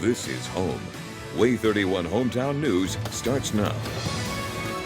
This is home. WAAY-31 Hometown News starts now.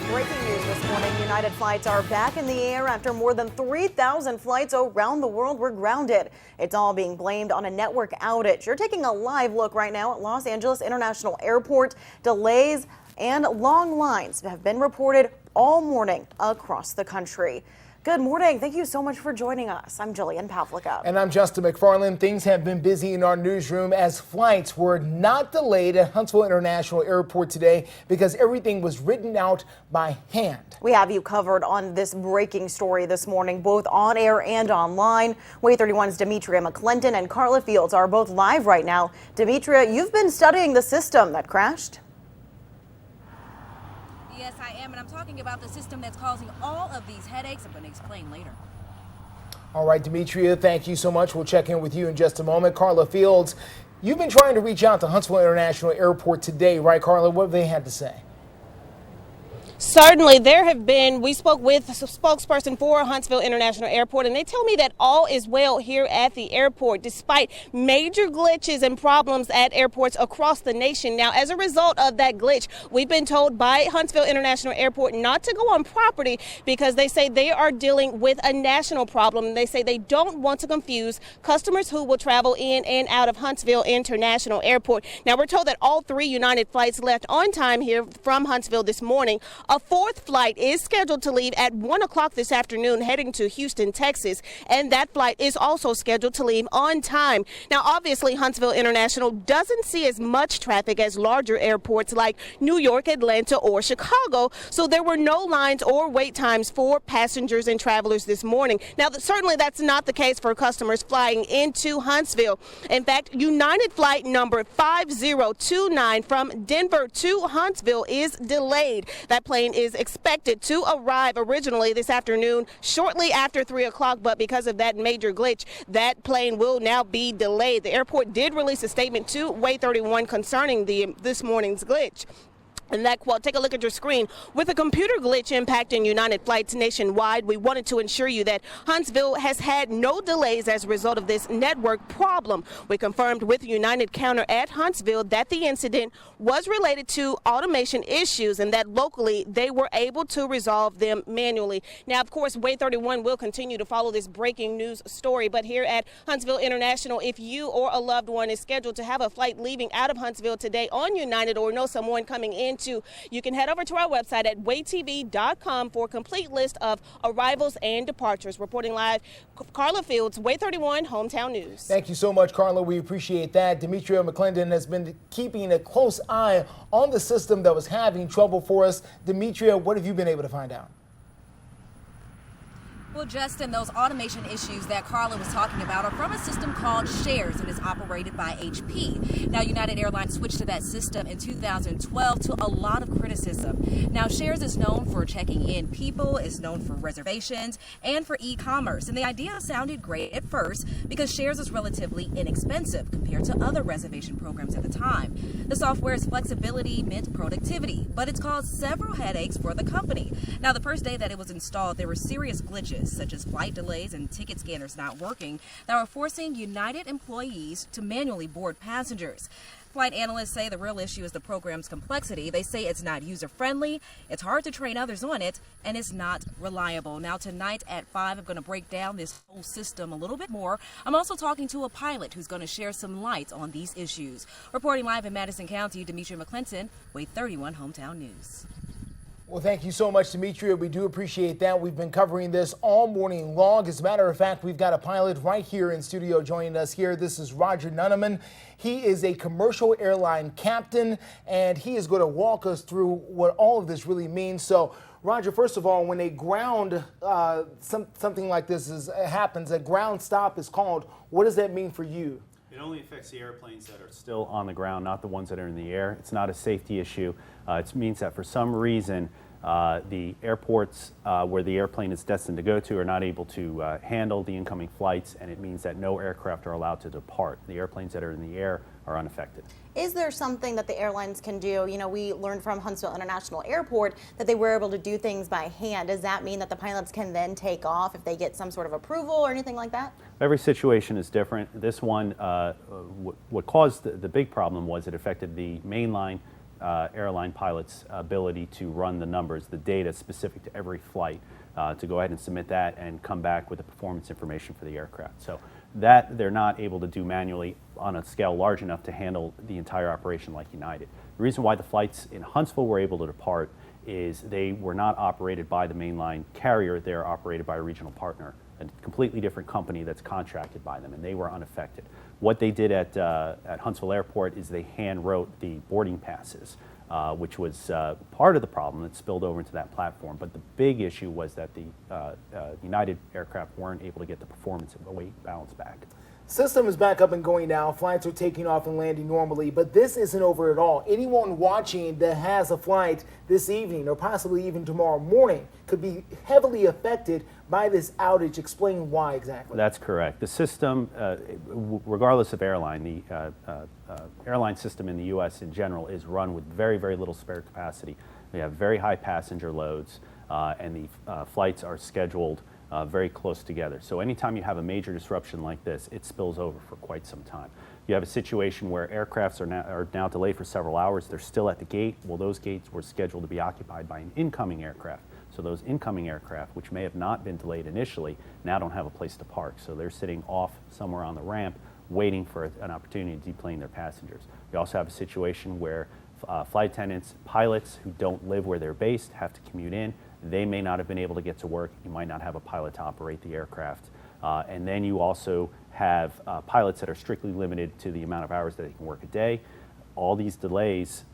Breaking news this morning, United flights are back in the air after more than 3,000 flights around the world were grounded. It's all being blamed on a network outage. You're taking a live look right now at Los Angeles International Airport. Delays and long lines have been reported all morning across the country. Good morning. Thank you so much for joining us. I'm Jillian Pavlica. And I'm Justin McFarland. Things have been busy in our newsroom as flights were not delayed at Huntsville International Airport today because everything was written out by hand. We have you covered on this breaking story this morning, both on air and online. WAAY-31's Demetria McClendon and Carla Fields are both live right now. Demetria, you've been studying the system that crashed. Yes, I am, and I'm talking about the system that's causing all of these headaches. I'm going to explain later. All right, Demetria, thank you so much. We'll check in with you in just a moment. Carla Fields, you've been trying to reach out to Huntsville International Airport today, right, Carla? What have they had to say? Certainly, we spoke with a spokesperson for Huntsville International Airport, and they tell me that all is well here at the airport, despite major glitches and problems at airports across the nation. Now, as a result of that glitch, we've been told by Huntsville International Airport not to go on property because they say they are dealing with a national problem. They say they don't want to confuse customers who will travel in and out of Huntsville International Airport. Now, we're told that all 3 United flights left on time here from Huntsville this morning. A 4th flight is scheduled to leave at 1 o'clock this afternoon, heading to Houston, Texas, and that flight is also scheduled to leave on time. Now, obviously, Huntsville International doesn't see as much traffic as larger airports like New York, Atlanta, or Chicago, so there were no lines or wait times for passengers and travelers this morning. Now, certainly that's not the case for customers flying into Huntsville. In fact, United flight number 5029 from Denver to Huntsville is delayed. That plane is expected to arrive originally this afternoon shortly after 3 o'clock, but because of that major glitch, that plane will now be delayed. The airport did release a statement to WAAY-31 concerning this morning's glitch. And that quote, take a look at your screen. With a computer glitch impacting United flights nationwide, we wanted to ensure you that Huntsville has had no delays as a result of this network problem. We confirmed with the United counter at Huntsville that the incident was related to automation issues and that locally they were able to resolve them manually. Now, of course, WAAY-31 will continue to follow this breaking news story. But here at Huntsville International, if you or a loved one is scheduled to have a flight leaving out of Huntsville today on United or know someone coming in, you can head over to our website at WAAY-TV.com for a complete list of arrivals and departures. Reporting live, Carla Fields, WAAY-31 Hometown News. Thank you so much, Carla. We appreciate that. Demetria McClendon has been keeping a close eye on the system that was having trouble for us. Demetria, what have you been able to find out? Well, Justin, those automation issues that Carla was talking about are from a system called Shares and is operated by HP. Now, United Airlines switched to that system in 2012 to a lot of criticism. Now, Shares is known for checking in people, is known for reservations, and for e-commerce. And the idea sounded great at first because Shares is relatively inexpensive compared to other reservation programs at the time. The software's flexibility meant productivity, but it's caused several headaches for the company. Now, the first day that it was installed, there were serious glitches, such as flight delays and ticket scanners not working, that were forcing United employees to manually board passengers. Flight analysts say the real issue is the program's complexity. They say it's not user-friendly, it's hard to train others on it, and it's not reliable. Now, tonight at 5, I'm going to break down this whole system a little bit more. I'm also talking to a pilot who's going to share some light on these issues. Reporting live in Madison County, Demetria McClendon, WAAY-31 Hometown News. Well, thank you so much, Demetria. We do appreciate that. We've been covering this all morning long. As a matter of fact, we've got a pilot right here in studio joining us here. This is Roger Nunneman. He is a commercial airline captain, and he is going to walk us through what all of this really means. So, Roger, first of all, when a ground, something like this happens, a ground stop is called. What does that mean for you? It only affects the airplanes that are still on the ground, not the ones that are in the air. It's not a safety issue. It means that for some reason, The airports where the airplane is destined to go to are not able to handle the incoming flights, and it means that no aircraft are allowed to depart. The airplanes that are in the air are unaffected. Is there something that the airlines can do? You know, we learned from Huntsville International Airport that they were able to do things by hand. Does that mean that the pilots can then take off if they get some sort of approval or anything like that? Every situation is different. This one, what caused the big problem was it affected the mainline airline pilots' ability to run the numbers, the data specific to every flight, to go ahead and submit that and come back with the performance information for the aircraft. So that they're not able to do manually on a scale large enough to handle the entire operation like United. The reason why the flights in Huntsville were able to depart is they were not operated by the mainline carrier, they're operated by a regional partner, a completely different company that's contracted by them, and they were unaffected. What they did at Huntsville Airport is they hand wrote the boarding passes, which was part of the problem that spilled over into that platform. But the big issue was that the United aircraft weren't able to get the performance and weight balance back. System is back up and going now. Flights are taking off and landing normally, but this isn't over at all. Anyone watching that has a flight this evening or possibly even tomorrow morning could be heavily affected by this outage. Explain why exactly. That's correct. The system, regardless of airline, the airline system in the U.S. in general is run with very, very little spare capacity. We have very high passenger loads, and the flights are scheduled very close together. So anytime you have a major disruption like this, it spills over for quite some time. You have a situation where aircrafts are now delayed for several hours. They're still at the gate. Well, those gates were scheduled to be occupied by an incoming aircraft. So those incoming aircraft, which may have not been delayed initially, now don't have a place to park. So they're sitting off somewhere on the ramp waiting for an opportunity to deplane their passengers. You also have a situation where flight attendants, pilots who don't live where they're based have to commute in. They may not have been able to get to work. You might not have a pilot to operate the aircraft. And then you also have pilots that are strictly limited to the amount of hours that they can work a day. All these delays,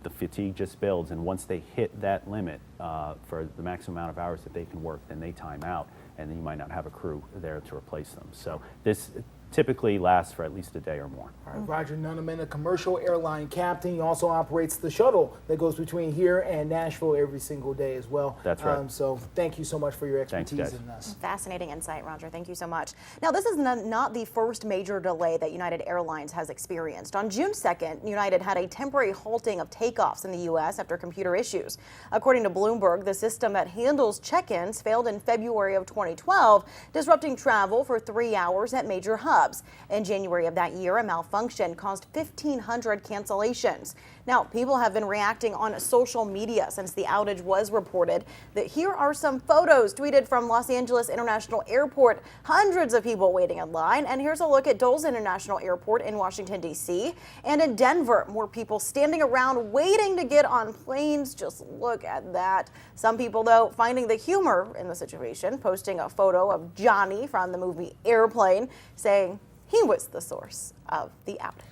the fatigue just builds, and once they hit that limit for the maximum amount of hours that they can work, then they time out, and then you might not have a crew there to replace them. So this typically lasts for at least a day or more. All right, Roger Nunneman, a commercial airline captain. He also operates the shuttle that goes between here and Nashville every single day as well. That's right. So thank you so much for your expertise Thanks, in this. Fascinating insight, Roger. Thank you so much. Now, this is not the first major delay that United Airlines has experienced. On June 2nd, United had a temporary halting of takeoffs in the U.S. after computer issues. According to Bloomberg, the system that handles check-ins failed in February of 2012, disrupting travel for 3 hours at major hubs. In January of that year, a malfunction caused 1,500 cancellations. Now, people have been reacting on social media since the outage was reported. Here are some photos tweeted from Los Angeles International Airport. Hundreds of people waiting in line. And here's a look at Dulles International Airport in Washington, D.C. And in Denver, more people standing around waiting to get on planes. Just look at that. Some people, though, finding the humor in the situation, posting a photo of Johnny from the movie Airplane, saying he was the source of the outage.